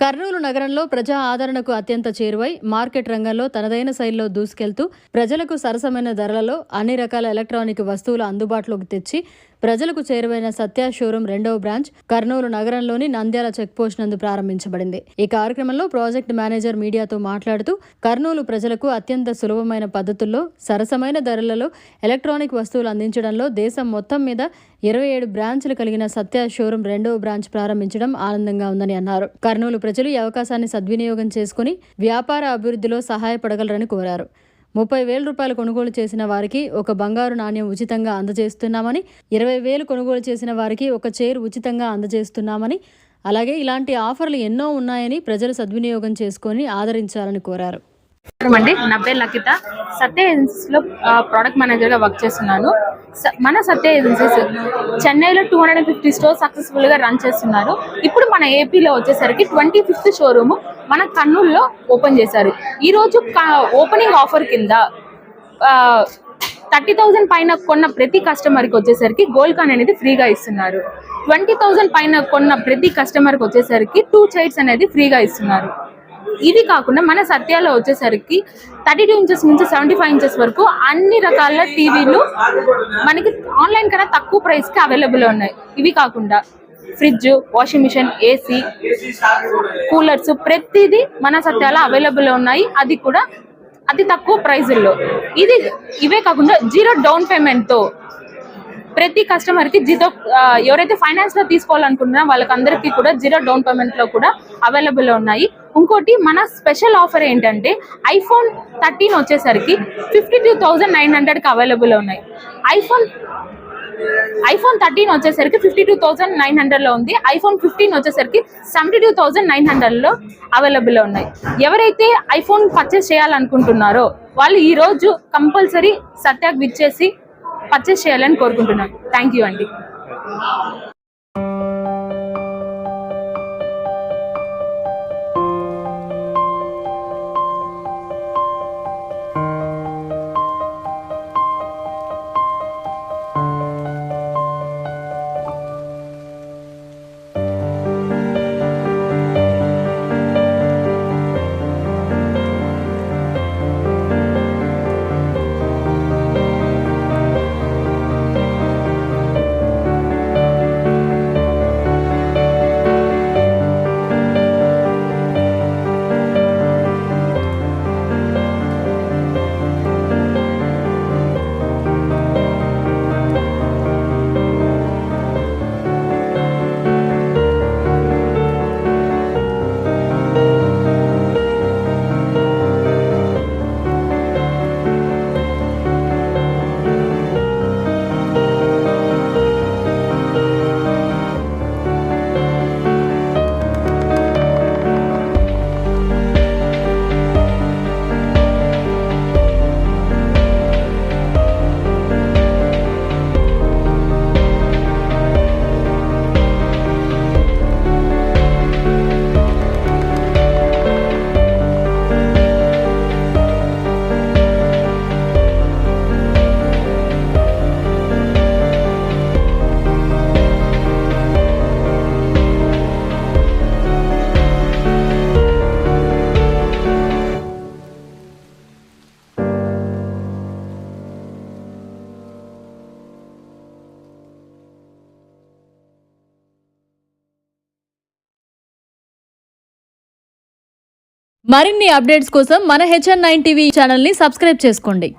కర్నూలు నగరంలో ప్రజా ఆదరణకు అత్యంత చేరువై మార్కెట్ రంగంలో తనదైన శైలిలో దూసుకెళ్తూ ప్రజలకు సరసమైన ధరలలో అన్ని రకాల ఎలక్ట్రానిక్ వస్తువులు అందుబాటులోకి తెచ్చి ప్రజలకు చేరువైన సత్య షోరూం 2వ బ్రాంచ్ కర్నూలు నగరంలోని నంద్యాల చెక్పోస్ట్ నందు ప్రారంభించబడింది. ఈ కార్యక్రమంలో ప్రాజెక్ట్ మేనేజర్ మీడియాతో మాట్లాడుతూ కర్నూలు ప్రజలకు అత్యంత సులభమైన పద్ధతుల్లో సరసమైన ధరలలో ఎలక్ట్రానిక్ వస్తువులు అందించడంలో దేశం మొత్తం మీద 27 బ్రాంచ్లు కలిగిన సత్య షోరూం 2వ బ్రాంచ్ ప్రారంభించడం ఆనందంగా ఉందని అన్నారు. కర్నూలు ప్రజలు ఈ అవకాశాన్ని సద్వినియోగం చేసుకుని వ్యాపార అభివృద్ధిలో సహాయపడగలరని కోరారు. 30,000 రూపాయలు కొనుగోలు చేసిన వారికి ఒక బంగారు నాణ్యం ఉచితంగా అందజేస్తున్నామని, 20,000 కొనుగోలు చేసిన వారికి ఒక చైర్ ఉచితంగా అందజేస్తున్నామని, అలాగే ఇలాంటి ఆఫర్లు ఎన్నో ఉన్నాయని ప్రజలు సద్వినియోగం చేసుకొని ఆదరించాలని కోరారు. అండి, నా పేరు లకిత. సత్య ఏజెన్సీస్లో ప్రోడక్ట్ మేనేజర్గా వర్క్ చేస్తున్నాను. మన సత్య ఏజెన్సీస్ చెన్నైలో 250 స్టోర్స్ సక్సెస్ఫుల్గా రన్ చేస్తున్నారు. ఇప్పుడు మన ఏపీలో వచ్చేసరికి 25th షోరూమ్ మన కర్నూలులో ఓపెన్ చేశారు. ఈరోజు ఓపెనింగ్ ఆఫర్ కింద 30,000 పైన కొన్న ప్రతి కస్టమర్కి వచ్చేసరికి గోల్డ్ కాయిన్ అనేది ఫ్రీగా ఇస్తున్నారు. 20,000 పైన కొన్న ప్రతి కస్టమర్కి వచ్చేసరికి 2 చైర్స్ అనేది ఫ్రీగా ఇస్తున్నారు. ఇది కాకుండా మన సత్యాలో వచ్చేసరికి 32 ఇంచెస్ నుంచి 75 ఇంచెస్ వరకు అన్ని రకాల టీవీలు మనకి ఆన్లైన్ కన్నా తక్కువ ప్రైస్కి అవైలబుల్ ఉన్నాయి. ఇవి కాకుండా fridge, washing machine, AC, coolers ప్రతిదీ మన సత్యాలో అవైలబుల్ ఉన్నాయి. అది కూడా అతి తక్కువ ప్రైజుల్లో. ఇవే కాకుండా 0 డౌన్ పేమెంట్తో ప్రతి కస్టమర్కి ఎవరైతే ఫైనాన్స్లో తీసుకోవాలనుకుంటున్నారో వాళ్ళకందరికీ కూడా 0 డౌన్ పేమెంట్లో కూడా అవైలబుల్ ఉన్నాయి. ఇంకోటి మన స్పెషల్ ఆఫర్ ఏంటంటే iPhone 13 వచ్చేసరికి 52,900కి అవైలబుల్ ఉన్నాయి. iPhone 13 వచ్చేసరికి 52,900లో ఉంది. iPhone 15 వచ్చేసరికి 72,900లో అవైలబుల్ ఉన్నాయి. ఎవరైతే ఐఫోన్ పర్చేస్ చేయాలనుకుంటున్నారో వాళ్ళు ఈరోజు కంపల్సరీ సత్యాకి విచ్చేసి పర్చేస్ చేయాలని కోరుకుంటున్నాను. థ్యాంక్ యూ అండి. మరిన్ని అప్డేట్స్ కోసం మన HN9 టీవీ ఛానల్ని సబ్స్క్రైబ్ చేసుకోండి.